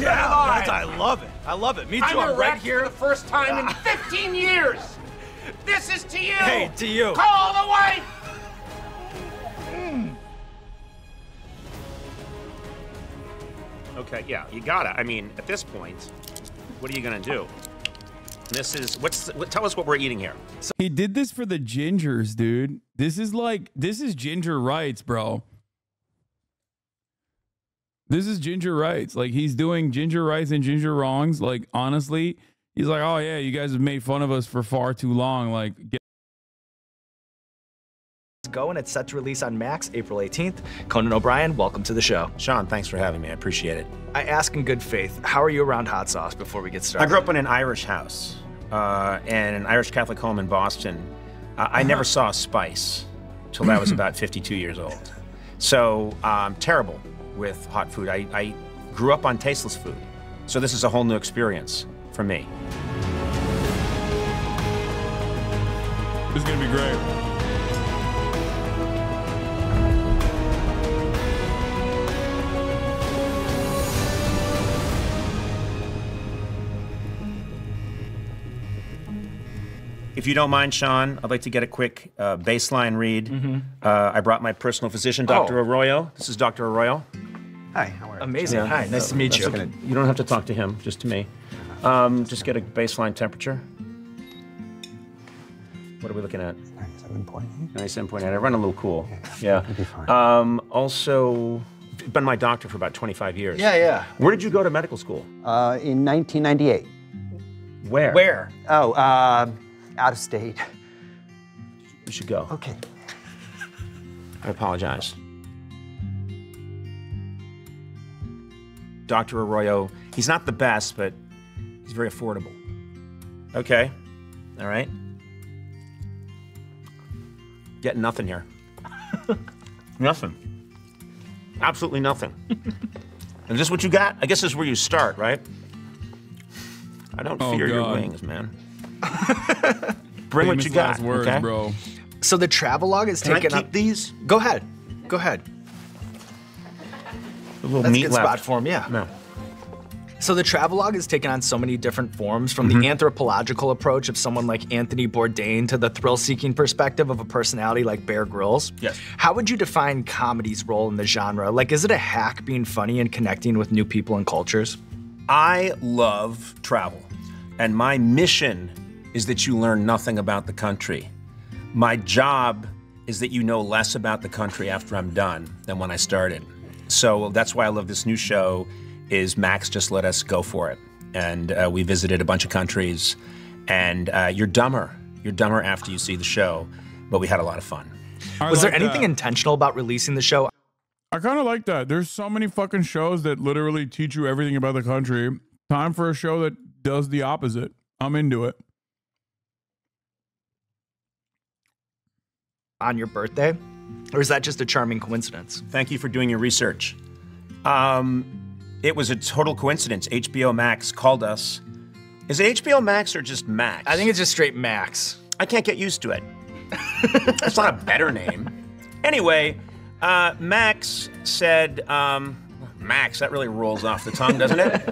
Yeah, I love it. I love it. Me too. I'm right here for the first time in 15 years. This is to you. Hey, to you. Call the wife. Okay, yeah, you gotta. I mean, at this point, what are you gonna do? This is tell us what we're eating here. He did this for the gingers, dude. This is ginger rights, bro. This is ginger rights. Like, he's doing ginger rights and ginger wrongs. Like, honestly, he's like, oh yeah, you guys have made fun of us for far too long. Like, Go, and it's set to release on Max April 18th. Conan O'Brien, welcome to the show. Sean, thanks for having me. I appreciate it. I ask in good faith, how are you around hot sauce before we get started? I grew up in an Irish house and an Irish Catholic home in Boston. I never saw spice till I was about 52 years old. So I'm terrible with hot food. I grew up on tasteless food. So this is a whole new experience for me. This is gonna be great. If you don't mind, Sean, I'd like to get a quick baseline read. I brought my personal physician, Dr. Arroyo. This is Dr. Arroyo. Hi, how are you? Amazing. Yeah. Hi, nice to meet you. You don't have to talk to him, just to me. Just get a baseline temperature. What are we looking at? 97.8. 97.8. I run a little cool. Yeah. You'll be fine. Also, been my doctor for about 25 years. Yeah. Where did you go to medical school? In 1998. Where? Where? Oh, out of state. You should go. Okay. I apologize. Dr. Arroyo, he's not the best, but he's very affordable. Okay. All right. Getting nothing here. Nothing. Absolutely nothing. And this is what you got? I guess this is where you start, right? I don't fear your wings, man. Bring what you got, words, okay? bro. So the travelogue is Can I taken keep up. these? Go ahead. Go ahead. A little That's a meat good left. spot for him, yeah. No. So the travelogue has taken on so many different forms, from the anthropological approach of someone like Anthony Bourdain to the thrill-seeking perspective of a personality like Bear Grylls. Yes. How would you define comedy's role in the genre? Like, is it a hack being funny and connecting with new people and cultures? I love travel, and my mission is that you learn nothing about the country. My job is that you know less about the country after I'm done than when I started. So that's why I love this new show, is Max just let us go for it. And we visited a bunch of countries, and you're dumber. You're dumber after you see the show, but we had a lot of fun. Was there anything intentional about releasing the show? I kind of like that. There's so many fucking shows that literally teach you everything about the country. Time for a show that does the opposite. I'm into it. On your birthday? Or is that just a charming coincidence? Thank you for doing your research. It was a total coincidence. HBO Max called us. Is it HBO Max or just Max? I think it's just straight Max. I can't get used to it. That's not a better name. Anyway, Max said, Max, that really rolls off the tongue, doesn't it?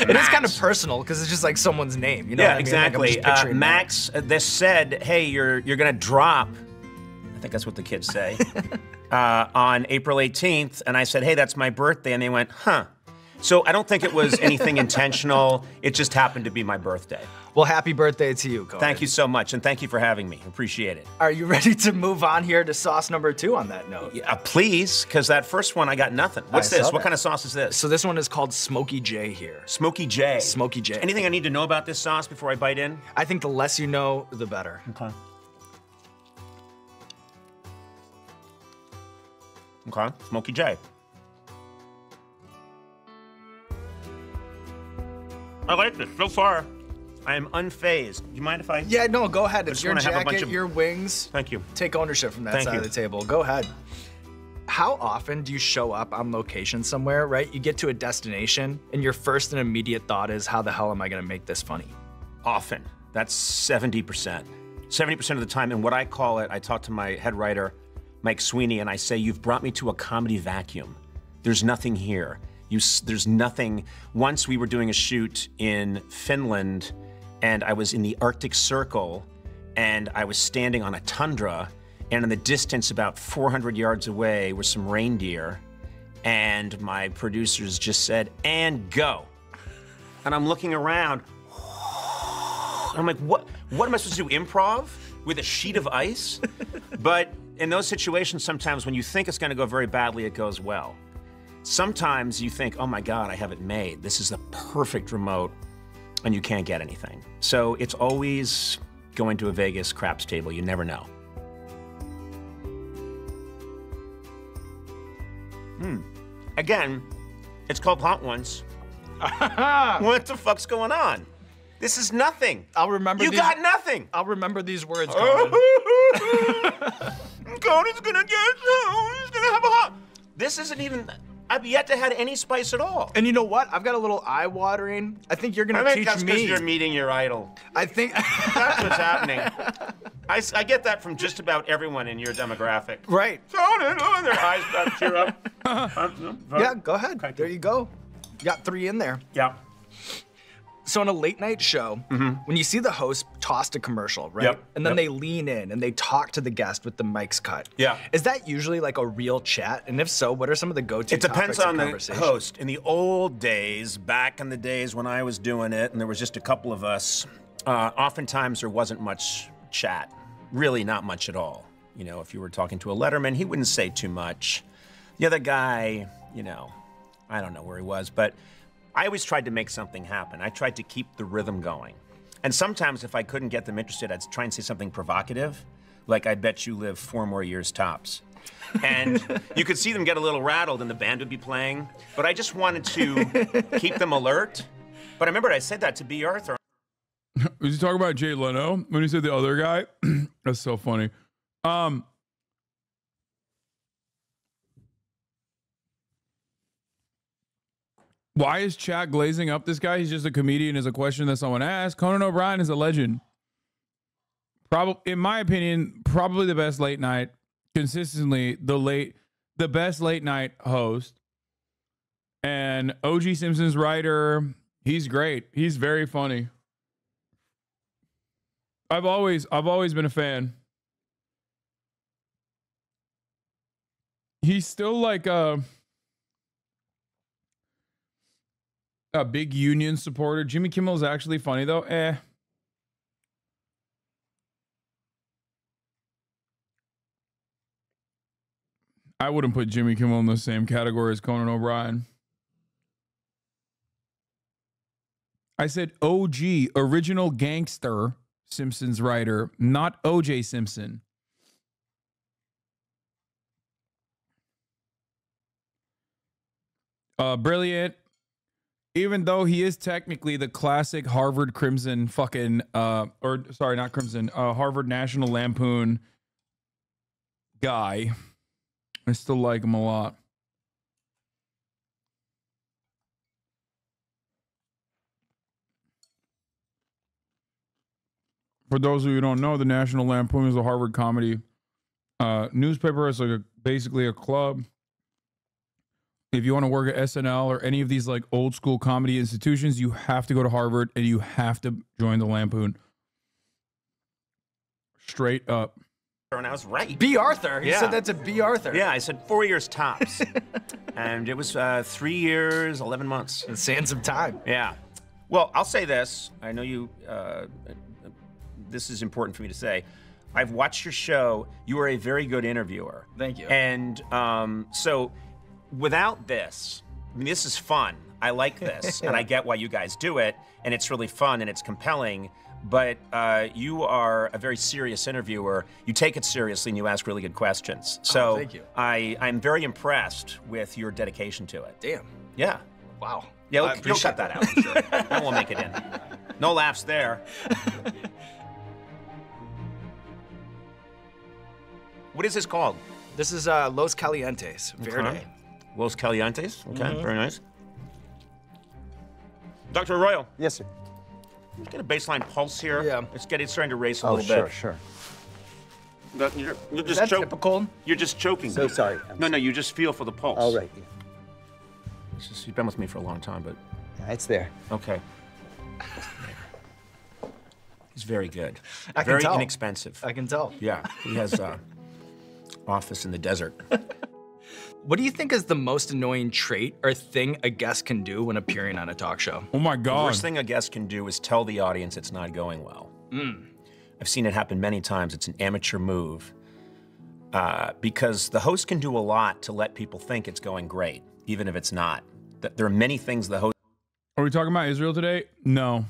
It is kind of personal because it's just like someone's name. You know Yeah, what I mean? exactly. Like, I'm just picturing Max, this said, hey, you're gonna drop, I think that's what the kids say, on April 18th. And I said, hey, that's my birthday. And they went, huh. So I don't think it was anything intentional. It just happened to be my birthday. Well, happy birthday to you, Conan. Thank you so much, and thank you for having me. Appreciate it. Are you ready to move on here to sauce number 2 on that note? Yeah, please, because that first one I got nothing. What's this? What kind of sauce is this? So this one is called Smokey J here. Smokey J. Smokey J. Anything I need to know about this sauce before I bite in? I think the less you know, the better. Okay. Okay, Smokey J. I like this. So far, I am unfazed. Do you mind if I? Yeah, no, go ahead. It's just your wanna have a bunch jacket, of- your wings. Thank you. Take ownership from that Thank side you. of the table. Go ahead. How often do you show up on location somewhere, right? You get to a destination, and your first and immediate thought is, how the hell am I gonna make this funny? Often. That's 70%. 70% of the time, and what I call it, I talk to my head writer, Mike Sweeney, and I say, you've brought me to a comedy vacuum. There's nothing here. There's nothing. Once we were doing a shoot in Finland, and I was in the Arctic Circle, and I was standing on a tundra, and in the distance about 400 yards away were some reindeer, and my producers just said, "And go." And I'm looking around, and I'm like, what am I supposed to do, improv with a sheet of ice? But in those situations, sometimes when you think it's gonna go very badly, it goes well. Sometimes you think, oh my God, I have it made. This is the perfect remote, and you can't get anything. So it's always going to a Vegas craps table, you never know. Again, it's called Hot Ones. What the fuck's going on? This is nothing. I'll remember You got nothing. I'll remember these words, Conan. Conan's gonna he's gonna have a hot. This isn't even, I've yet to had any spice at all. And you know what? I've got a little eye watering. I think you're gonna I think teach that's because me. you're meeting your idol. I think That's what's happening. I get that from just about everyone in your demographic. right. Conan, oh, their eyes about cheer up. Yeah, go ahead. There you go. You got 3 in there. Yeah. So on a late night show, when you see the host toss a commercial, right? Yep, And then yep. they lean in and they talk to the guest with the mics cut. Yeah. Is that usually like a real chat? And if so, what are some of the go-to It depends topics of on the conversation? host. In the old days, back in the days when I was doing it, and there was just a couple of us, oftentimes there wasn't much chat. Really not much at all. You know, if you were talking to a letterman, he wouldn't say too much. The other guy, you know, I don't know where he was, but I always tried to make something happen. I tried to keep the rhythm going. And sometimes if I couldn't get them interested, I'd try and say something provocative, like I bet you live 4 more years tops. And you could see them get a little rattled and the band would be playing, but I just wanted to keep them alert. But I remember I said that to B. Arthur. Was he talking about Jay Leno when he said the other guy? That's so funny. Why is chat glazing up this guy? He's just a comedian is a question that someone asked. Conan O'Brien is a legend. Probably, in my opinion, probably the best late night, consistently the best late night host. And O.G. Simpson's writer, he's great. He's very funny. I've always been a fan. He's still like a big union supporter. Jimmy Kimmel's actually funny though. I wouldn't put Jimmy Kimmel in the same category as Conan O'Brien. I said OG, original gangster, Simpsons writer, not OJ Simpson. Brilliant. Even though he is technically the classic Harvard Crimson fucking, or sorry, not Crimson, Harvard National Lampoon guy, I still like him a lot. For those of you who don't know, the National Lampoon is a Harvard comedy newspaper. It's like basically a club. If you want to work at SNL or any of these like old school comedy institutions, you have to go to Harvard and you have to join the Lampoon. Straight up. And I was right. B. Arthur. He said that to B. Arthur. Yeah, I said 4 years tops. And it was 3 years, 11 months. In sands of time. Yeah. Well, I'll say this. I know you, this is important for me to say. I've watched your show. You are a very good interviewer. Thank you. And so without this, I mean, this is fun. I like this, and I get why you guys do it, and it's really fun and it's compelling. But you are a very serious interviewer. You take it seriously and you ask really good questions. So thank you. I'm very impressed with your dedication to it. Damn. Yeah. Wow. Yeah, you'll cut that out, I'm sure. That won't make it in. No laughs there. What is this called? This is Los Calientes. Verde. Okay. Los Calientes. Okay, very nice. Dr. Arroyo. Yes, sir. Let's get a baseline pulse here. Yeah. It's starting to race a Oh, little sure, bit. sure. You're Is just that choking. typical? You're just choking. So sorry. No, you just feel for the pulse. All right. It's just, you've been with me for a long time, but... Yeah, it's there. Okay. He's very good. I can very tell. inexpensive. I can tell. Yeah, he has office in the desert. What do you think is the most annoying trait or thing a guest can do when appearing on a talk show? Oh my The God. worst thing a guest can do is tell the audience it's not going well. I've seen it happen many times. It's an amateur move because the host can do a lot to let people think it's going great, even if it's not. There are many things the host... Are we talking about Israel today? No.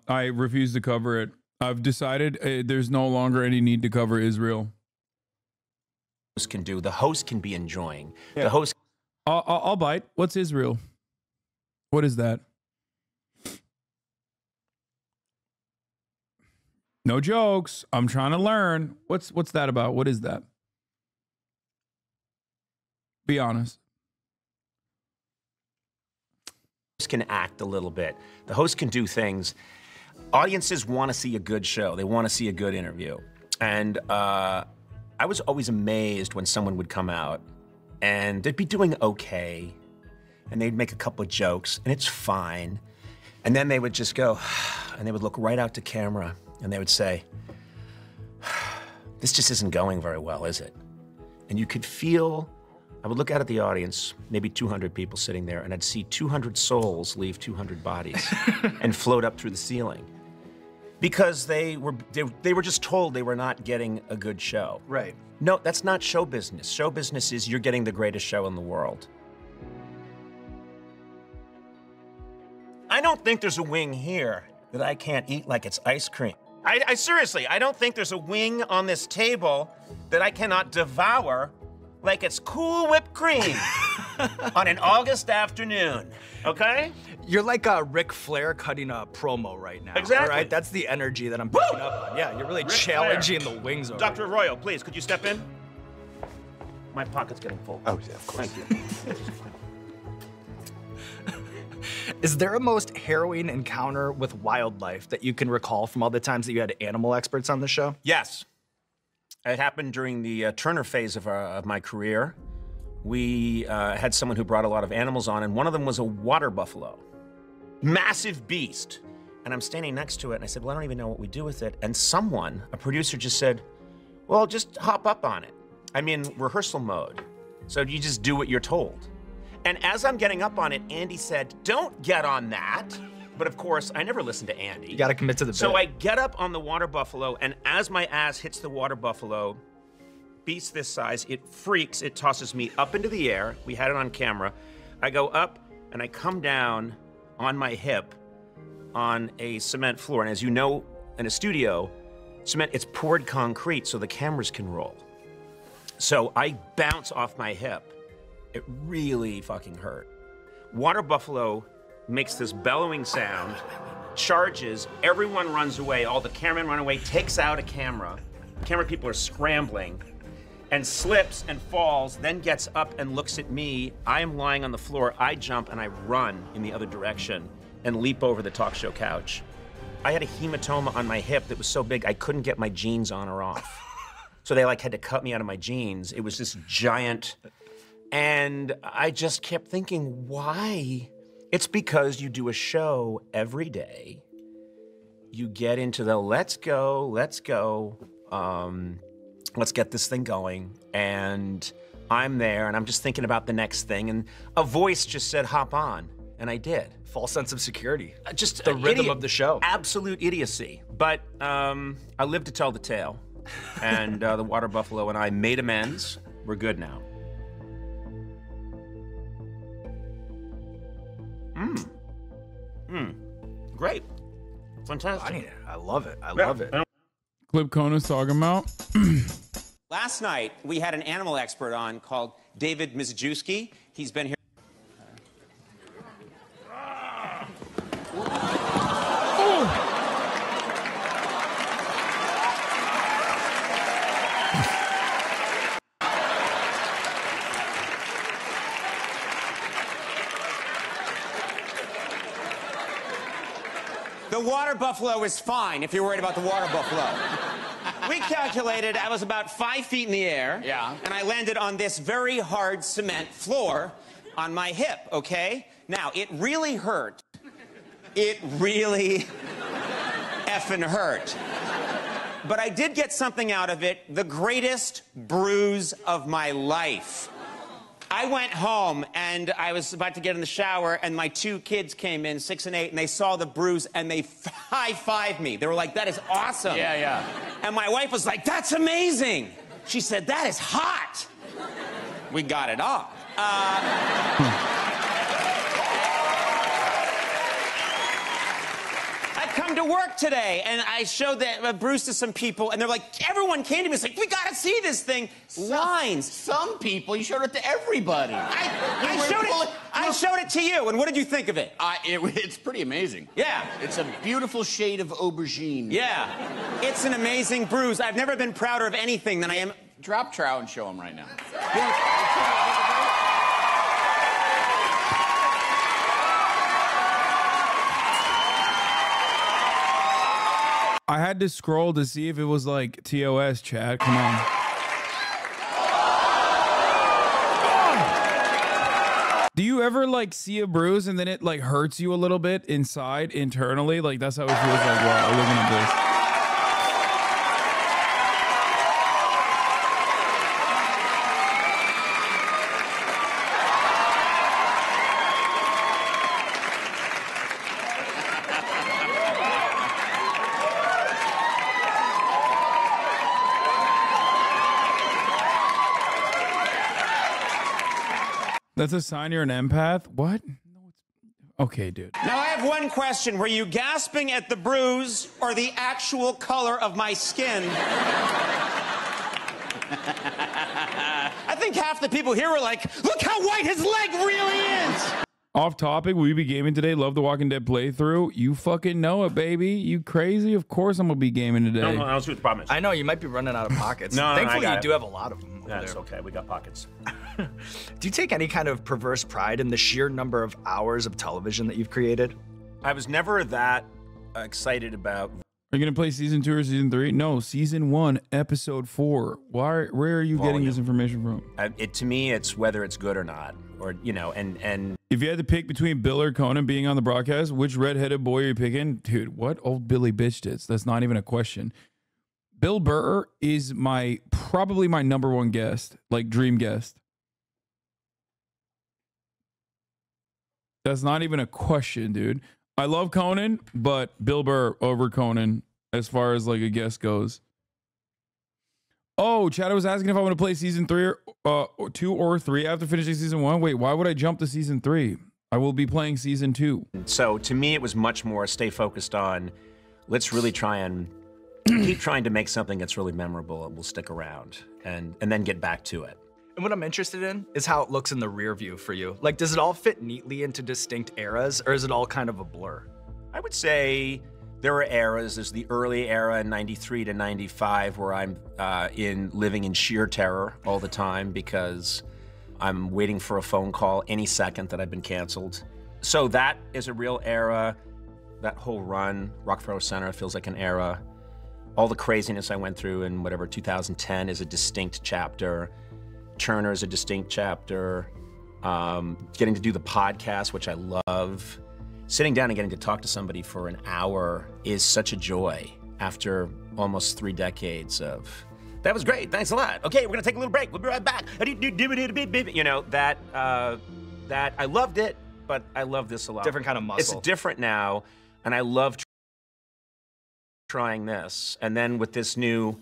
I refuse to cover it. I've decided there's no longer any need to cover Israel. can do, the host can be enjoying. Yeah. The host... I'll bite. What's Israel? What is that? No jokes. I'm trying to learn. What's that about? What is that? Be honest. Can act a little bit. The host can do things. Audiences want to see a good show. They want to see a good interview. And I was always amazed when someone would come out and they'd be doing okay. And they'd make a couple of jokes and it's fine. And then they would just go, and they would look right out to camera and they would say, this just isn't going very well, is it? And you could feel, I would look out at the audience, maybe 200 people sitting there, and I'd see 200 souls leave 200 bodies and float up through the ceiling. Because they were just told they were not getting a good show. Right. No, that's not show business. Show business is you're getting the greatest show in the world. I don't think there's a wing here that I can't eat like it's ice cream. I seriously, I don't think there's a wing on this table that I cannot devour like it's cool whipped cream on an August afternoon, okay? You're like Ric Flair cutting a promo right now. Exactly. All right? That's the energy that I'm picking up on. Yeah, you're really challenging the wings over Dr. here. Arroyo, please, could you step in? My pocket's getting full. Oh, yeah, of course. Thank you. Is there a most harrowing encounter with wildlife that you can recall from all the times that you had animal experts on the show? Yes. It happened during the Turner phase of my career. We had someone who brought a lot of animals on, and one of them was a water buffalo. Massive beast. And I'm standing next to it, and I said, well, I don't even know what we do with it. And someone, a producer, just said, well, just hop up on it. I'm in rehearsal mode, so you just do what you're told. And as I'm getting up on it, Andy said, don't get on that. But of course, I never listened to Andy. You gotta commit to the bit. So I get up on the water buffalo, and as my ass hits the water buffalo, beast this size, it freaks, it tosses me up into the air. We had it on camera. I go up, and I come down on my hip on a cement floor. And as you know, in a studio, cement, it's poured concrete so the cameras can roll. So I bounce off my hip. It really fucking hurt. Water buffalo makes this bellowing sound, charges, everyone runs away, all the cameramen run away, takes out a camera. Camera people are scrambling, and slips and falls, then gets up and looks at me. I am lying on the floor, I jump and I run in the other direction and leap over the talk show couch. I had a hematoma on my hip that was so big I couldn't get my jeans on or off. So they like had to cut me out of my jeans. It was this giant, and I just kept thinking, why? It's because you do a show every day. You get into the let's go, let's get this thing going. And I'm there and I'm just thinking about the next thing. And a voice just said, hop on. And I did. False sense of security. Just the rhythm of the show. Absolute idiocy. But I lived to tell the tale. And the water buffalo and I made amends. We're good now. Great. Fantastic. I love it. I love it. Clip Conan's talking about. Last night, we had an animal expert on called David Mizejewski. He's been here. The water buffalo is fine if you're worried about the water buffalo. we calculated I was about 5 feet in the air. Yeah. And I landed on this very hard cement floor on my hip, okay? Now, it really hurt. It really effing hurt. But I did get something out of it, the greatest bruise of my life. I went home, and I was about to get in the shower, and my 2 kids came in, 6 and 8, and they saw the bruise, and they high-fived me. They were like, that is awesome. Yeah, yeah. And my wife was like, that's amazing. She said, that is hot. We got it off. I come to work today, and I showed that bruise to some people, and they're like, everyone came to me and said, we gotta see this thing. Lines. Some people, you showed it to everybody. I showed it to you, and what did you think of it? It's pretty amazing. Yeah. It's a beautiful shade of aubergine. Yeah. It's an amazing bruise. I've never been prouder of anything than I am. Drop trow and show him right now. I had to scroll to see if it was like TOS, Chad. Come on. Do you ever like see a bruise and then it like hurts you a little bit inside, internally? Like that's how it feels like while looking at this. That's a sign you're an empath? What? Okay, dude. Now, I have one question. Were you gasping at the bruise or the actual color of my skin? I think half the people here were like, look how white his leg really is! Off topic, will you be gaming today? Love the Walking Dead playthrough. You fucking know it, baby. You crazy? Of course I'm gonna be gaming today. No, I don't see what the problem is. I know, you might be running out of pockets. No, Thankfully, I got you it. do have a lot of them. That's okay. We got pockets. Do you take any kind of perverse pride in the sheer number of hours of television that you've created? I was never that excited about. Are you gonna play season 2 or season 3? No, season 1, episode 4. Where are you getting this information from? To me, it's whether it's good or not, or you know, and if you had to pick between Bill or Conan being on the broadcast, which redheaded boy are you picking? Dude, what old Billy bitch did? That's not even a question. Bill Burr is probably my number 1 guest, like dream guest. That's not even a question, dude. I love Conan, but Bill Burr over Conan as far as like a guest goes. Oh, Chad was asking if I want to play season 3 or 2 or 3 after finishing season 1. Wait, why would I jump to season 3? I will be playing season 2. So to me, it was much more stay focused on. Let's really try and keep trying to make something that's really memorable and will stick around, and then get back to it. And what I'm interested in is how it looks in the rear view for you. Like, does it all fit neatly into distinct eras, or is it all kind of a blur? I would say there are eras. There's the early era in 93 to 95 where I'm living in sheer terror all the time because I'm waiting for a phone call any second that I've been canceled. So that is a real era. That whole run, Rockefeller Center, feels like an era. All the craziness I went through in whatever 2010 is a distinct chapter. Turner is a distinct chapter. Getting to do the podcast, which I love. Sitting down and getting to talk to somebody for an hour is such a joy after almost 3 decades of, that was great, thanks a lot. Okay, we're gonna take a little break, we'll be right back. You know, that I loved it, but I love this a lot. Different kind of muscle. It's different now, and I love trying this. And then with this new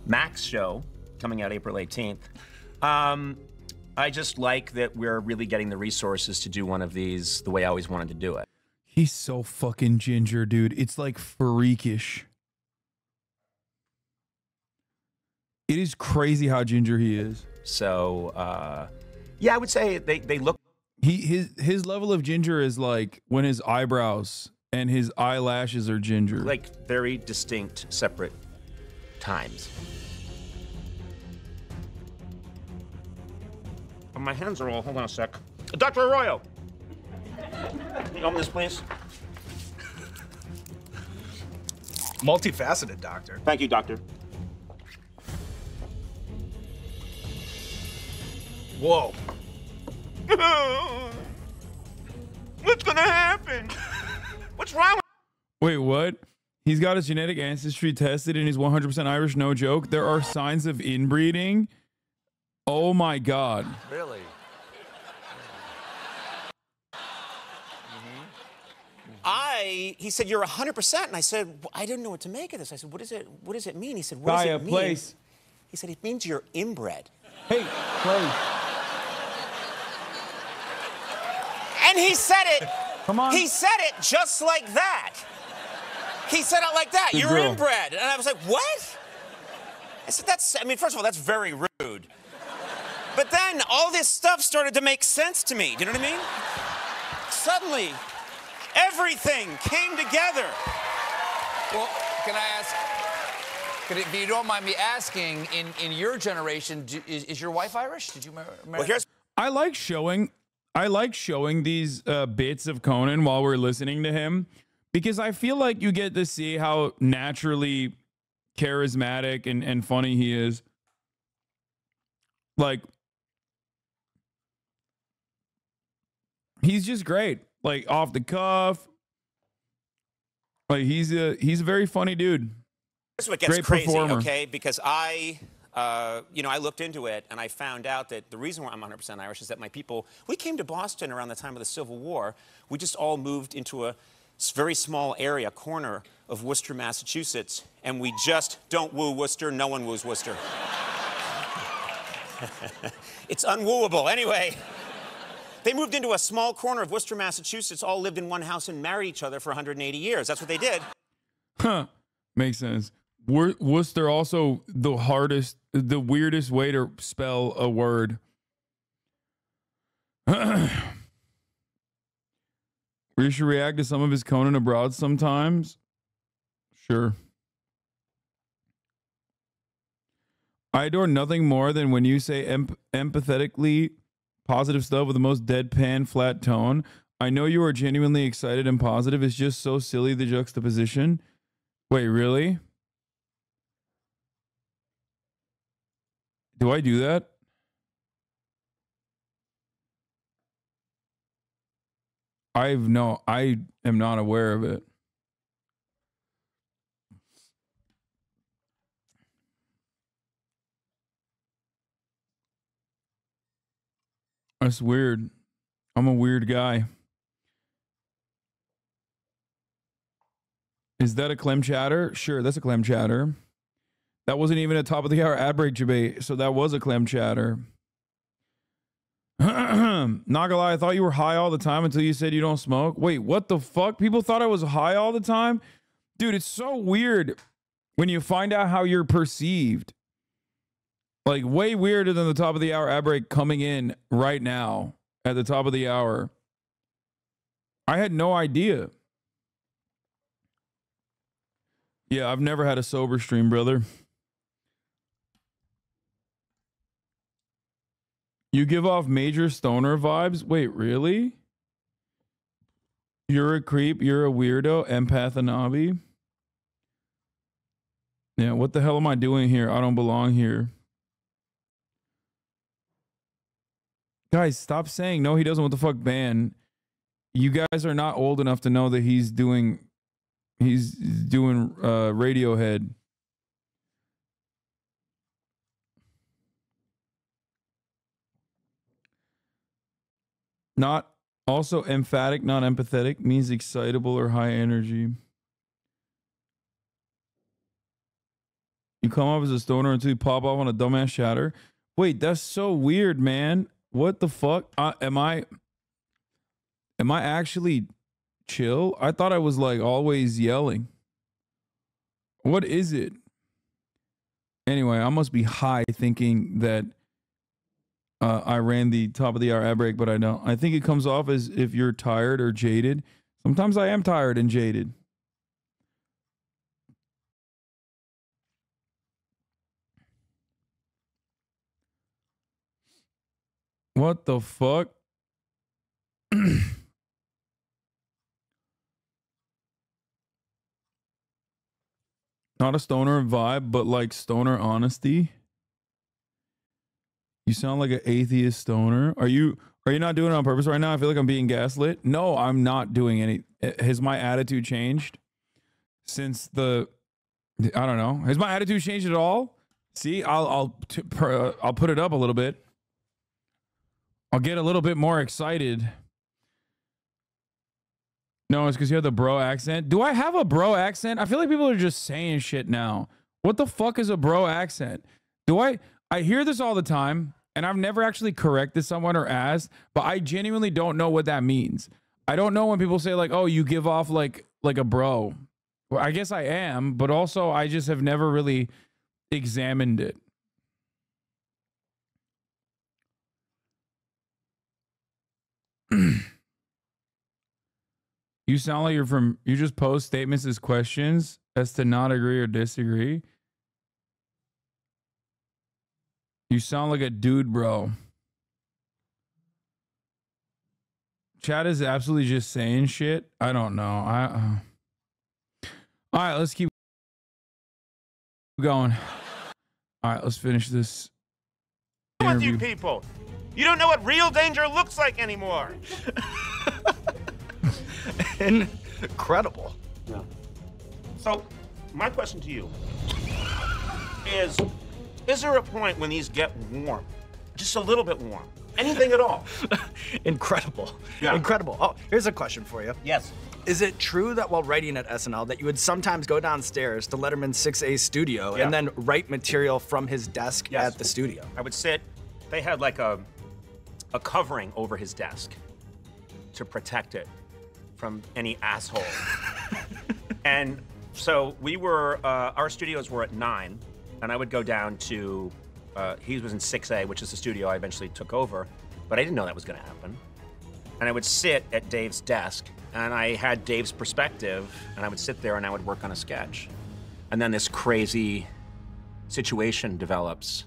Max show coming out April 18th, I just like that we're really getting the resources to do one of these the way I always wanted to do it. He's so fucking ginger, dude. It's like freakish. It is crazy how ginger he is. So, yeah, I would say they look. His level of ginger is like when his eyebrows and his eyelashes are ginger. Like very distinct, separate times. Oh, my hands are all, hold on a sec. Dr. Arroyo! You open this, please? Multifaceted doctor. Thank you, doctor. Whoa. What's gonna happen? What's wrong? Wait, what? He's got his genetic ancestry tested and he's 100% Irish, no joke. There are signs of inbreeding. Oh my God. Really? He said, you're 100%. And I said, well, I didn't know what to make of this. I said, what does it mean? He said, what does it mean? Place. He said, it means you're inbred. Hey, place. And he said it. Come on. He said it just like that. He said it like that. Good You're girl. inbred. And I was like, what? I said, first of all, that's very rude. But then all this stuff started to make sense to me. Do you know what I mean? Suddenly, everything came together. Well, can I ask, if you don't mind me asking, in your generation, is your wife Irish? Did you marry? Well, here's I like showing these bits of Conan while we're listening to him, because I feel like you get to see how naturally charismatic and funny he is. Like, he's just great. Like, off the cuff. Like, he's a very funny dude. Here's what gets Great crazy, performer. okay? Because I looked into it, and I found out that the reason why I'm 100% Irish is that my people, we came to Boston around the time of the Civil War. We just all moved into a very small area, corner of Worcester, Massachusetts, and we just don't woo Worcester. No one woos Worcester. It's unwooable. Anyway, they moved into a small corner of Worcester, Massachusetts, all lived in one house and married each other for 180 years. That's what they did. Huh. Makes sense. Worcester also the weirdest way to spell a word. We should react to some of his Conan abroad sometimes. Sure. I adore nothing more than when you say empathetically positive stuff with the most deadpan, flat tone. I know you are genuinely excited and positive. It's just so silly, the juxtaposition. Wait, really? Do I do that? I am not aware of it. That's weird. I'm a weird guy. Is that a clem chatter? Sure, that's a clem chatter. That wasn't even a top of the hour ad break debate, so that was a clem chatter. Not gonna lie, I thought you were high all the time until you said you don't smoke. Wait, what the fuck? People thought I was high all the time? Dude, it's so weird when you find out how you're perceived. Like, way weirder than the top of the hour ad break coming in right now at the top of the hour. I had no idea. Yeah, I've never had a sober stream, brother. You give off major stoner vibes? Wait, really? You're a creep. You're a weirdo. Empath Anabi. Yeah, what the hell am I doing here? I don't belong here. Guys, stop saying no, he doesn't. What the fuck, ban? You guys are not old enough to know that he's doing Radiohead. Not also emphatic, not empathetic means excitable or high energy. You come off as a stoner until you pop off on a dumbass chatter. Wait, that's so weird, man. What the fuck? Am I actually chill? I thought I was like always yelling. What is it? Anyway, I must be high thinking that I ran the top of the hour ad break, but I don't. I think it comes off as if you're tired or jaded. Sometimes I am tired and jaded. What the fuck? Not a stoner vibe, but like stoner honesty. You sound like an atheist stoner. Are you not doing it on purpose right now? I feel like I'm being gaslit. No, I'm not doing any. Has my attitude changed since the? I don't know. Has my attitude changed at all? See, I'll put it up a little bit. I'll get a little bit more excited. No, it's because you have the bro accent. Do I have a bro accent? I feel like people are just saying shit now. What the fuck is a bro accent? I hear this all the time, and I've never actually corrected someone or asked, but I genuinely don't know what that means. I don't know when people say like, oh, you give off like a bro. Well, I guess I am, but also I just have never really examined it. You sound like you just post statements as questions as to not agree or disagree. You sound like a dude, bro. Chat is absolutely just saying shit. I don't know. All right, let's keep going. All right, let's finish this interview. With you people, you don't know what real danger looks like anymore. Incredible. Yeah. So, my question to you is there a point when these get warm? Just a little bit warm? Anything at all? Incredible. Yeah. Incredible. Oh, here's a question for you. Yes. Is it true that while writing at SNL that you would sometimes go downstairs to Letterman's 6A studio and then write material from his desk at the studio? I would sit. They had like a covering over his desk to protect it from any asshole. And so we were, our studios were at 9, and I would go down to, he was in 6A, which is the studio I eventually took over, but I didn't know that was gonna happen. And I would sit at Dave's desk, and I had Dave's perspective, and I would sit there and I would work on a sketch. And then this crazy situation develops,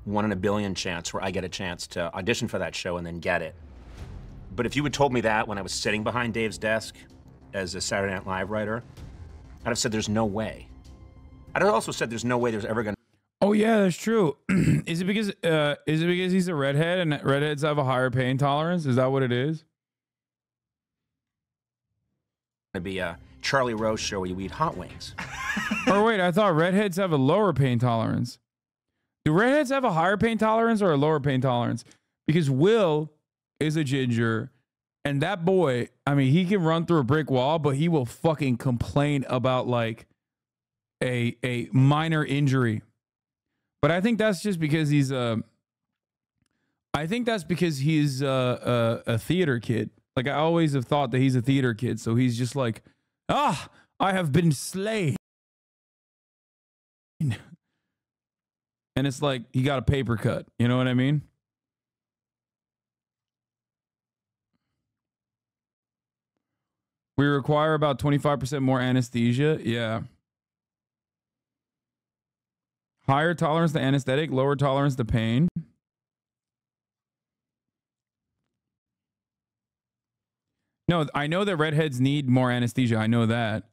1 in a billion chance where I get a chance to audition for that show and then get it. But if you had told me that when I was sitting behind Dave's desk as a Saturday Night Live writer, I'd have said there's no way. I'd have also said there's no way there's ever gonna. Oh yeah, that's true. Is it because he's a redhead and redheads have a higher pain tolerance? Is that what it is? Gonna be a Charlie Rose show where you eat hot wings. Or wait, I thought redheads have a lower pain tolerance. Do redheads have a higher pain tolerance or a lower pain tolerance? Because Will is a ginger, and that boy, I mean, he can run through a brick wall, but he will fucking complain about like a minor injury. But I think that's just because he's a theater kid. Like I always have thought that he's a theater kid, so he's just like, I have been slain. And it's like he got a paper cut. You know what I mean? We require about 25% more anesthesia. Yeah. Higher tolerance to anesthetic, lower tolerance to pain. No, I know that redheads need more anesthesia. I know that.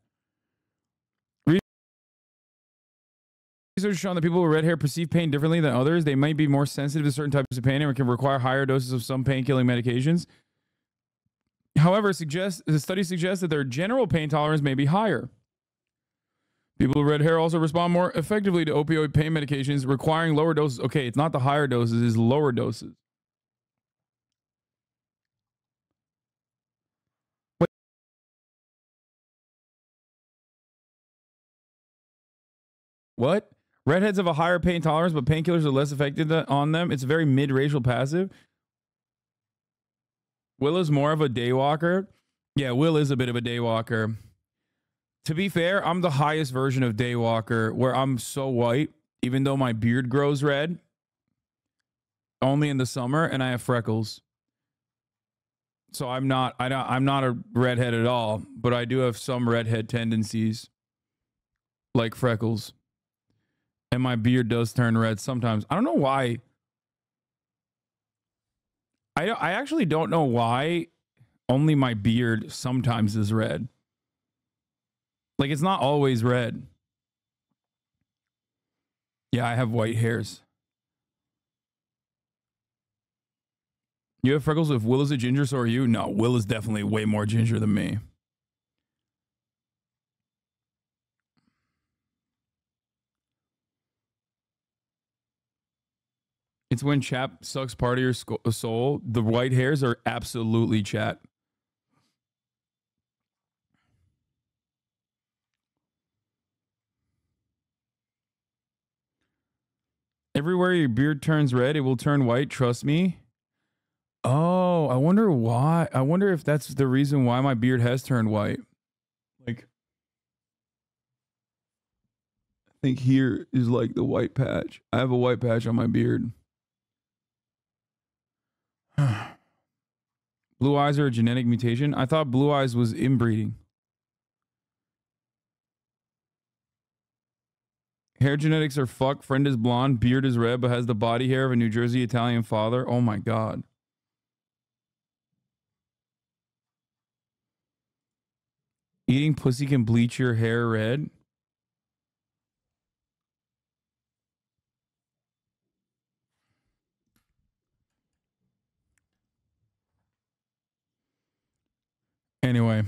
Research shown that people with red hair perceive pain differently than others. They might be more sensitive to certain types of pain and can require higher doses of some pain-killing medications. However, the study suggests that their general pain tolerance may be higher. People with red hair also respond more effectively to opioid pain medications, requiring lower doses. Okay, it's not the higher doses, it's lower doses. What? Redheads have a higher pain tolerance, but painkillers are less effective on them. It's very mid-racial passive. Will is more of a daywalker. Yeah, Will is a bit of a daywalker. To be fair, I'm the highest version of daywalker, where I'm so white, even though my beard grows red, only in the summer, and I have freckles. So I'm not a redhead at all, but I do have some redhead tendencies, like freckles. And my beard does turn red sometimes. I don't know why. I actually don't know why only my beard sometimes is red. Like, it's not always red. Yeah, I have white hairs. You have freckles. If Will is a ginger, so are you. No, Will is definitely way more ginger than me. It's when Chap sucks part of your soul. The white hairs are absolutely Chat. Everywhere your beard turns red, it will turn white. Trust me. Oh, I wonder why. I wonder if that's the reason why my beard has turned white. Like, I think here is like the white patch. I have a white patch on my beard. Blue eyes are a genetic mutation. I thought blue eyes was inbreeding. Hair genetics are fucked. Friend is blonde, beard is red, but has the body hair of a New Jersey Italian father. Oh my God. Eating pussy can bleach your hair red. Anyway.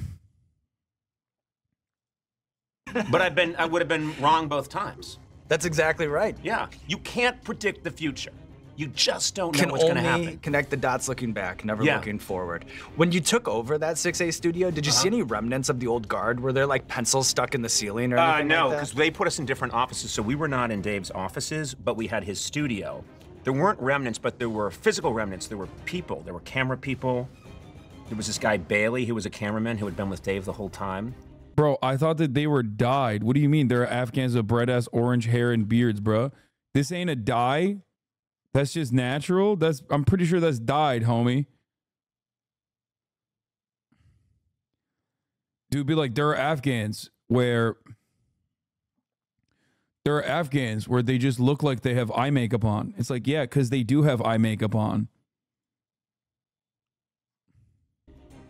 But I would have been wrong both times. That's exactly right. Yeah. You can't predict the future. You just don't know what's going to happen. Can connect the dots looking back, never looking forward. When you took over that 6A studio, did you see any remnants of the old guard? Were there like pencils stuck in the ceiling or anything no, like that? because they put us in different offices. So we were not in Dave's offices, but we had his studio. There weren't remnants, but there were physical remnants. There were people. There were camera people. There was this guy, Bailey, who was a cameraman who had been with Dave the whole time. Bro, I thought that they were dyed. What do you mean? There are Afghans with bread-ass orange hair and beards, bro. This ain't a dye. That's just natural. I'm pretty sure that's dyed, homie. Dude, be like, there are Afghans where they just look like they have eye makeup on. It's like, yeah, because they do have eye makeup on.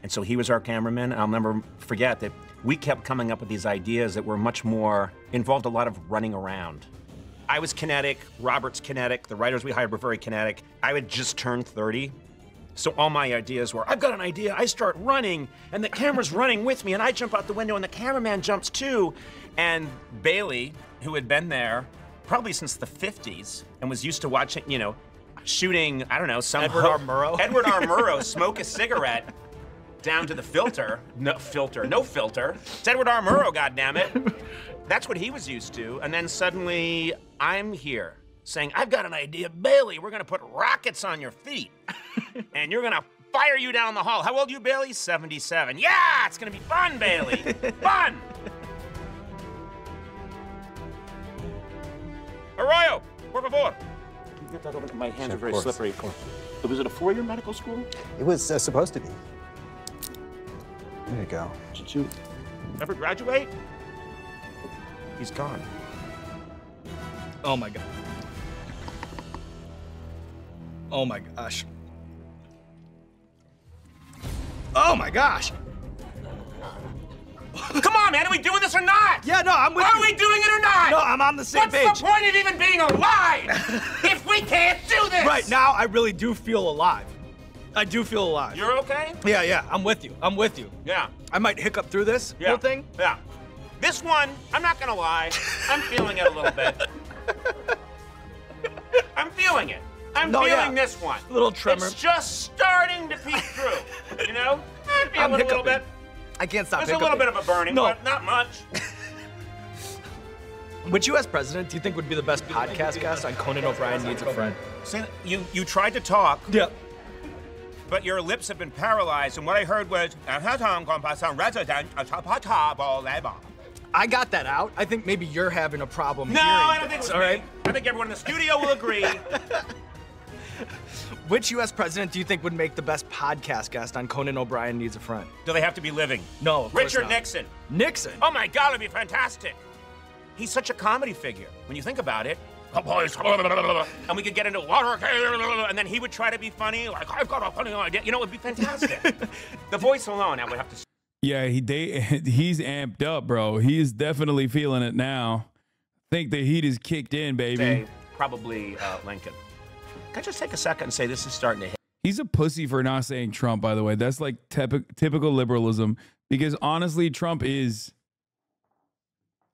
And so he was our cameraman. I'll never forget that we kept coming up with these ideas that were much more, involved a lot of running around. I was kinetic, Robert's kinetic, the writers we hired were very kinetic. I had just turned 30. So all my ideas were, I've got an idea, I start running, and the camera's running with me, and I jump out the window, and the cameraman jumps too. And Bailey, who had been there probably since the 50s, and was used to watching, you know, shooting, I don't know, some Edward R. Murrow? Edward R. Murrow smoke a cigarette down to the filter. No filter. It's Edward R. Murrow, goddammit. That's what he was used to. And then suddenly, I'm here saying, I've got an idea, Bailey. We're gonna put rockets on your feet. And you're gonna fire you down the hall. How old are you, Bailey? 77. Yeah, it's gonna be fun, Bailey. Fun! Arroyo, por favor. Get that over. My hands are very slippery. Was it a 4-year medical school? It was supposed to be. There you go. Did you ever graduate? He's gone. Oh my God. Oh my gosh. Oh my gosh. Come on, man, are we doing this or not? Yeah, no, I'm with you. Are we doing it or not? No, I'm on the same page. What's the point of even being alive if we can't do this? Right, now I really do feel alive. I do feel alive. You're okay? Yeah, I'm with you. I'm with you. Yeah. I might hiccup through this whole thing. Yeah. This one, I'm not gonna lie, I'm feeling it a little bit. I'm feeling it. I'm feeling this one. A little tremor. It's just starting to peek through, you know? I'm feeling it a little bit. I can't stop There's a little bit of a burning, but not much. Which U.S. president do you think would be the best podcast guest on Conan O'Brien Needs a Friend? See, you tried to talk. Yeah. But your lips have been paralyzed, and what I heard was, I got that out. I think maybe you're having a problem hearing I don't think things, it's all right? me. I think everyone in the studio will agree. Which U.S. president do you think would make the best podcast guest on Conan O'Brien Needs a Friend? Do they have to be living? No, of course Richard not. Nixon. Nixon? Oh my God, it'd be fantastic. He's such a comedy figure. When you think about it, and we could get into water, and then he would try to be funny, like, I've got a funny idea. You know, it would be fantastic. The voice alone, I would have to. Yeah, he's amped up, bro. He's definitely feeling it now. Think the heat is kicked in, baby. Say, probably Lincoln. Can I just take a second and say this is starting to hit? He's a pussy for not saying Trump, by the way. That's like typical liberalism. Because honestly, Trump is...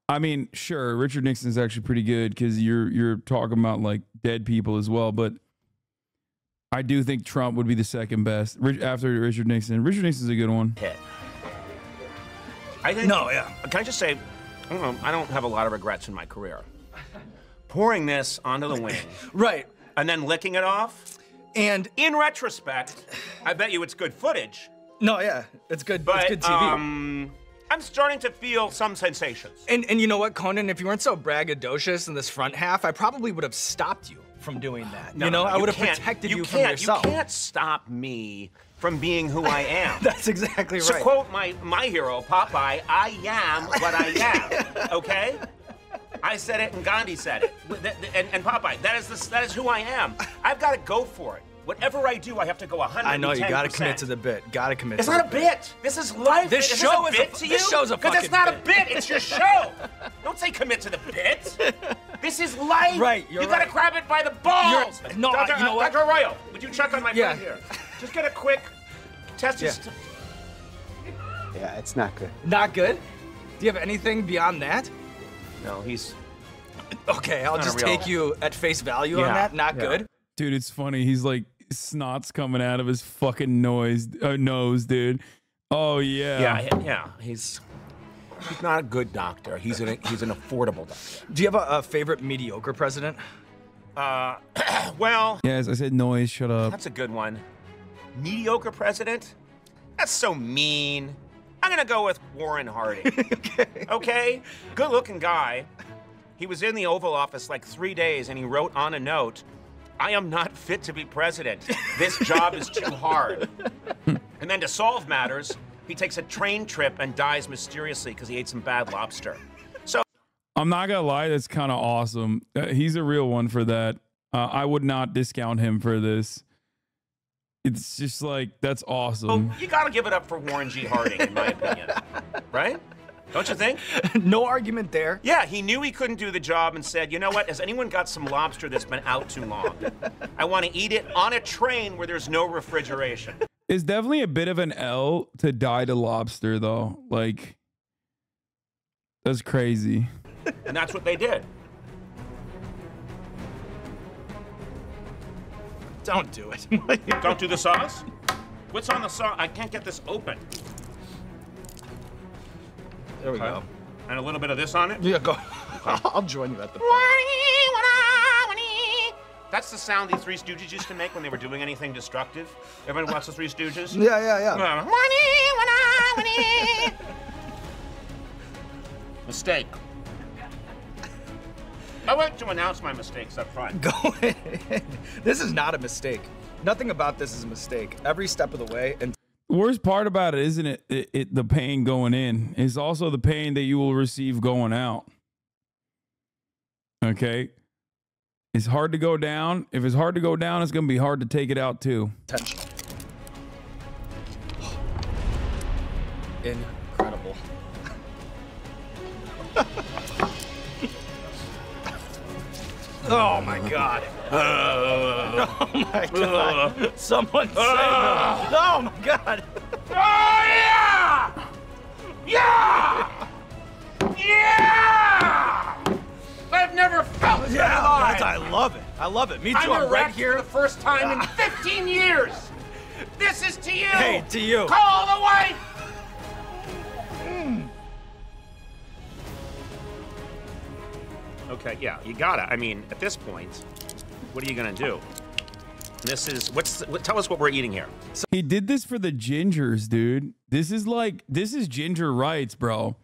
I mean, sure, Richard Nixon's actually pretty good because you're talking about like dead people as well. But I do think Trump would be the second best after Richard Nixon. Richard Nixon's a good one. I think... No, yeah. Can I just say, I don't have a lot of regrets in my career. Pouring this onto the wing. Right. And then licking it off. And in retrospect, I bet you it's good footage. No, yeah, it's good. But, it's good TV. I'm starting to feel some sensations. And you know what, Conan? If you weren't so braggadocious in this front half, I probably would have stopped you from doing that. No, I would have protected you from yourself. You can't stop me from being who I am. That's exactly right. To quote my hero, Popeye, I am what I am, okay? I said it and Gandhi said it. And Popeye, that is who I am. I've got to go for it. Whatever I do, I have to go 110%. I know, you gotta commit to the bit. Gotta commit to the bit. It's not a bit. This is life. This show is a bit to you? This show's a fucking bit. Because it's not a bit, it's your show. Don't say commit to the bit. This is life. Right, you're You gotta grab it by the balls. No, Dr. you know what? Dr. Arroyo, would you check on my friend here? Just get a quick test. Yeah, it's not good. Not good? Do you have anything beyond that? No, he's... Okay, I'll just take you at face value on that. Not good. Dude, it's funny. He's like, snot's coming out of his fucking nose, dude. Oh yeah. Yeah. He's not a good doctor. He's an affordable doctor. Do you have a favorite mediocre president? Well. Yes, I said noise. Shut up. That's a good one. Mediocre president? That's so mean. I'm gonna go with Warren Harding. Okay. Good-looking guy. He was in the Oval Office like 3 days, and he wrote on a note, I am not fit to be president. This job is too hard. And then to solve matters, he takes a train trip and dies mysteriously because he ate some bad lobster. So I'm not gonna lie, that's kind of awesome. He's a real one for that. I would not discount him for this. It's just like, that's awesome. Well, you gotta give it up for Warren G. Harding, in my opinion. Right? Don't you think? No argument there. Yeah, he knew he couldn't do the job and said, you know what, has anyone got some lobster that's been out too long? I want to eat it on a train where there's no refrigeration. It's definitely a bit of an L to die to lobster, though. Like, that's crazy. And that's what they did. Don't do it. Don't do the sauce? What's on the sauce? I can't get this open. There we go. And a little bit of this on it? Yeah, go. I'll join you at the... That's the sound the Three Stooges used to make when they were doing anything destructive. Everyone watch the Three Stooges? Yeah. Mistake. I like to announce my mistakes up front. Go ahead. This is not a mistake. Nothing about this is a mistake. Every step of the way. And the worst part about it isn't it the pain going in. It's also the pain that you will receive going out. Okay? It's hard to go down. If it's hard to go down, it's going to be hard to take it out too. Intentional. Incredible. Oh my God. Oh my God. Someone save him. Oh my God. Oh yeah! Yeah! Yeah! I've never felt that high. I love it. I love it. Me too. I'm right here for the first time in 15 years. This is to you. Hey, to you. Call the wife. Okay, yeah, you gotta. I mean, at this point, what are you gonna do? This is tell us what we're eating here. He did this for the gingers, dude. This is ginger rights, bro.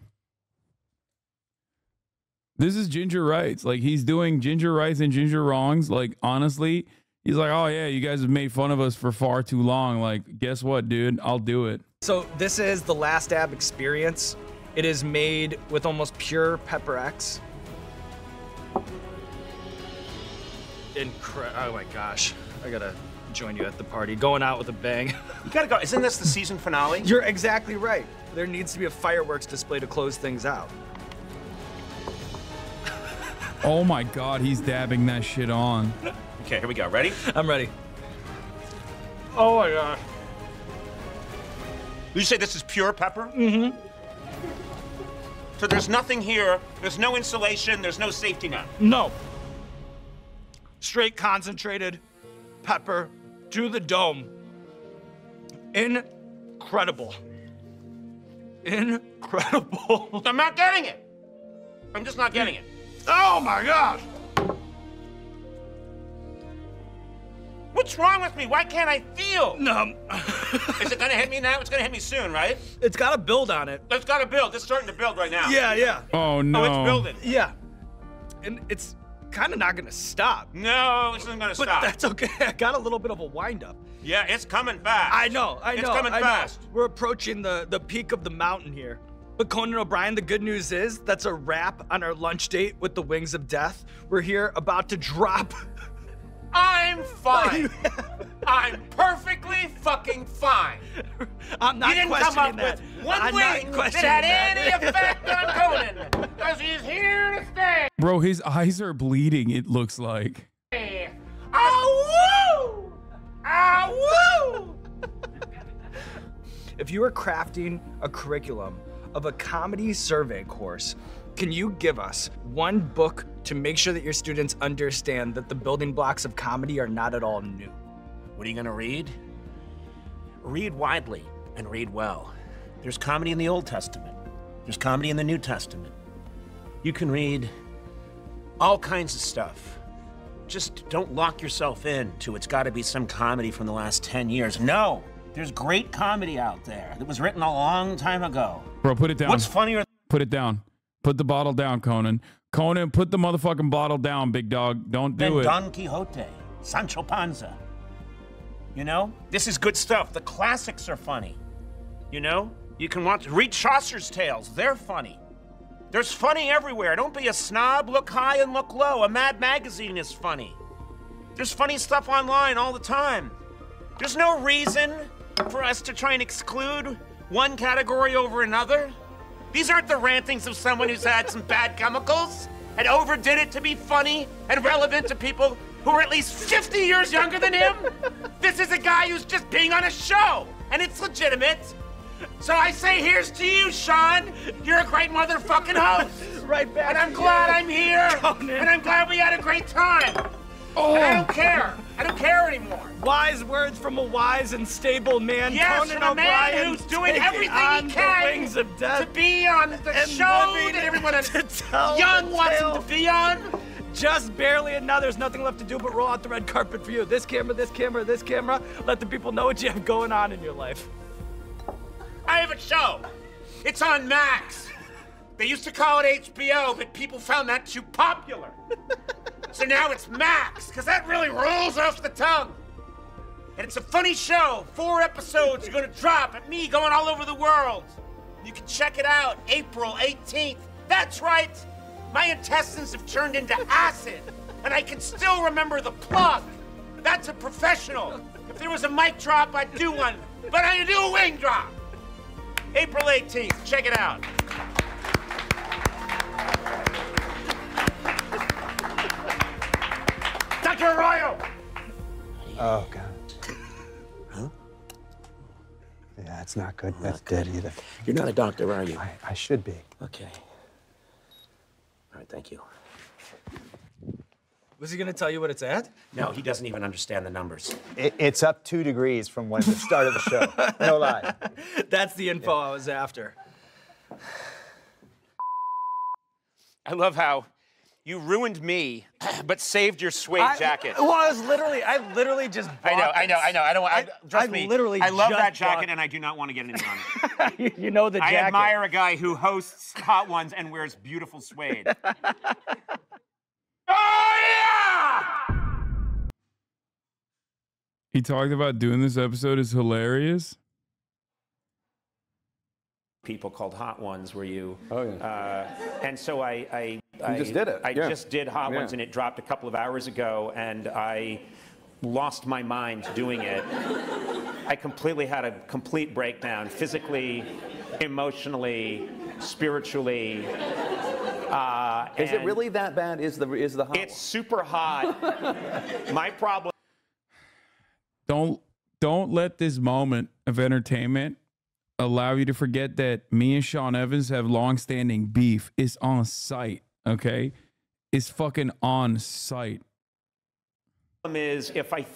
This is ginger rights. Like, he's doing ginger rights and ginger wrongs. Like, honestly, he's like, oh yeah, you guys have made fun of us for far too long. Like, guess what, dude? I'll do it. So this is the Last Dab experience. It is made with almost pure Pepper X. Oh my gosh. I gotta join you at the party. Going out with a bang. You gotta go. Isn't this the season finale? You're exactly right. There needs to be a fireworks display to close things out. Oh my God, he's dabbing that shit on. Okay, here we go. Ready? I'm ready. Oh my gosh. You say this is pure pepper? Mm-hmm. So there's nothing here, there's no insulation, there's no safety net. No. Straight concentrated pepper to the dome. Incredible. Incredible. I'm not getting it. I'm just not getting it. Oh my gosh. What's wrong with me? Why can't I feel? No. Is it gonna hit me now? It's gonna hit me soon, right? It's got a build on it. It's gotta build. It's starting to build right now. Yeah. Oh no. Oh, it's building. Yeah. And it's kind of not gonna stop. No, this isn't gonna But stop. that's okay. I got a little bit of a wind up. Yeah, it's coming fast. I know. It's coming fast. We're approaching the peak of the mountain here. But Conan O'Brien, the good news is that's a wrap on our lunch date with the Wings of Death. We're here about to drop. I'm fine. I'm perfectly fucking fine. I'm not You didn't come questioning up that. with one I'm wing not that had questioning any effect on Conan, because he's here to stay. Bro, his eyes are bleeding, it looks like. Ah, woo! Ah, woo! If you were crafting a curriculum of a comedy survey course, can you give us one book to make sure that your students understand that the building blocks of comedy are not at all new? What are you gonna read? Read widely and read well. There's comedy in the Old Testament. There's comedy in the New Testament. You can read all kinds of stuff. Just don't lock yourself in to it's gotta be some comedy from the last 10 years. No, there's great comedy out there that was written a long time ago. Bro, put it down. What's funnier? Put it down. Put the bottle down, Conan. Conan, put the motherfucking bottle down, big dog. Don't do than it. Don Quixote, Sancho Panza. You know? This is good stuff. The classics are funny. You know? You can read Chaucer's tales. They're funny. There's funny everywhere. Don't be a snob. Look high and look low. A Mad Magazine is funny. There's funny stuff online all the time. There's no reason for us to try and exclude one category over another. These aren't the rantings of someone who's had some bad chemicals and overdid it to be funny and relevant to people who are at least 50 years younger than him. This is a guy who's just being on a show, and it's legitimate. So I say here's to you, Sean. You're a great motherfucking host. Right back. And I'm glad I'm here. Conan. And I'm glad we had a great time. Oh. And I don't care. I don't care anymore. Wise words from a wise and stable man. Yes, Conan from a man O'Brien who's doing taking everything on he can the Wings of Death to be on the and show living that everyone to tell young the wants him tale. to be on. Just barely, and now there's nothing left to do but roll out the red carpet for you. This camera, this camera, this camera. Let the people know what you have going on in your life. I have a show. It's on Max. They used to call it HBO, but people found that too popular. So now it's Max, because that really rolls off the tongue. And it's a funny show. 4 episodes are going to drop at me going all over the world. You can check it out April 18th. That's right. My intestines have turned into acid, and I can still remember the plug. That's a professional. If there was a mic drop, I'd do one, but I do a wing drop. April 18th, check it out. Dr. Arroyo! Oh, God. Huh? Yeah, it's not good. That's dead either. You're not a doctor, are you? I should be. Okay. All right, thank you. Was he gonna tell you what it's at? No, he doesn't even understand the numbers. It's up 2 degrees from when the start of the show. No lie. That's the info I was after. I love how you ruined me, but saved your suede jacket. Well, I literally just bought I know. I don't want. Trust me. literally I love just that jacket, bought- and I do not want to get anything on it. You know the jacket. I admire a guy who hosts Hot Ones and wears beautiful suede. Oh yeah! He talked about doing this episode is hilarious. People called Hot Ones where you... Oh, yeah. And so I just did it, I yeah. just did Hot Yeah. Ones, and it dropped a couple of hours ago, and I lost my mind doing it. I completely had a complete breakdown, physically, emotionally, spiritually. Is it really that bad? Is the hot It's super hot. My problem... Don't don't let this moment of entertainment allow you to forget that me and Sean Evans have long-standing beef. It's on site, okay? It's fucking on site. Is if I think